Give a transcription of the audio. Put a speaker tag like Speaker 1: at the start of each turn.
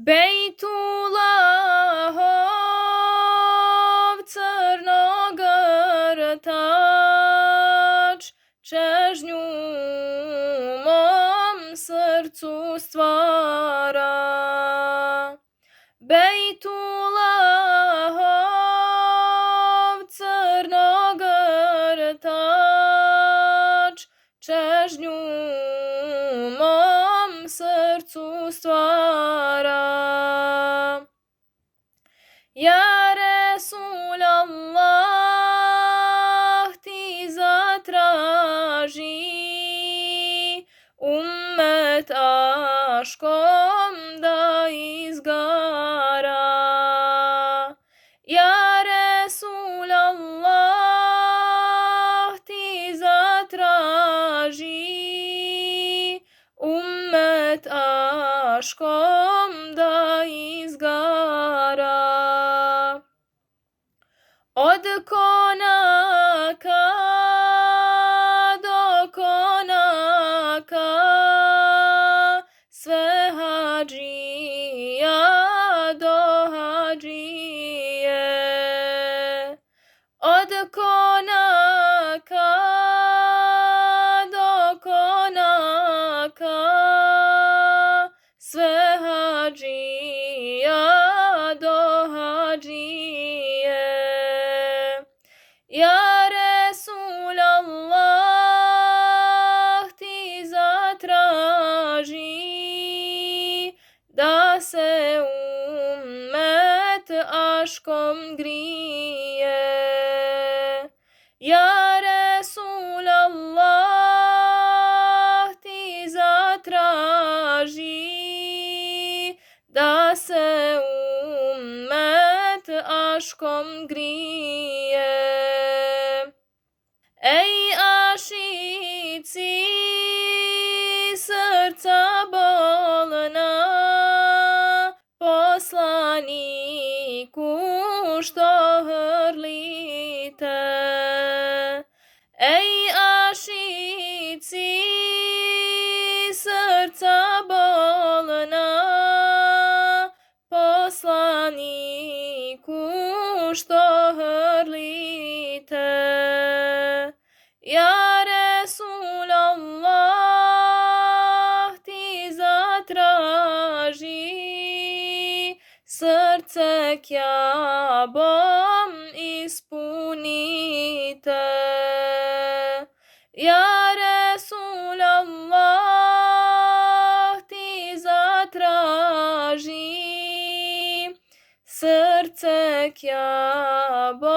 Speaker 1: Bejtullahov Crnogortač čežnju mom srcu stvara. Bejtullahov Crnogortač čežnju mom srcu stvara. Ja Resulallah, ti zatraži ummet aškom da izgara. Ja Resulallah, ti zatraži ummet aškom da izgara. Od konaka do konaka sve hadžija do hadžije. Od konaka do konaka sve hadžija do hadžije. Ja Resulallah, ti zatraži da se ummet aškom grije. Ja Resulallah, ti zatraži da se ummet aškom grije. Ej ašici srca bolna, poslaniku što hrlite. Ej ašici srca bolna, poslaniku što hrlite. Ja Resulallah, ti zatraži srce Kjabom ispunite. Ja Resulallah, ti zatraži srce Kjabom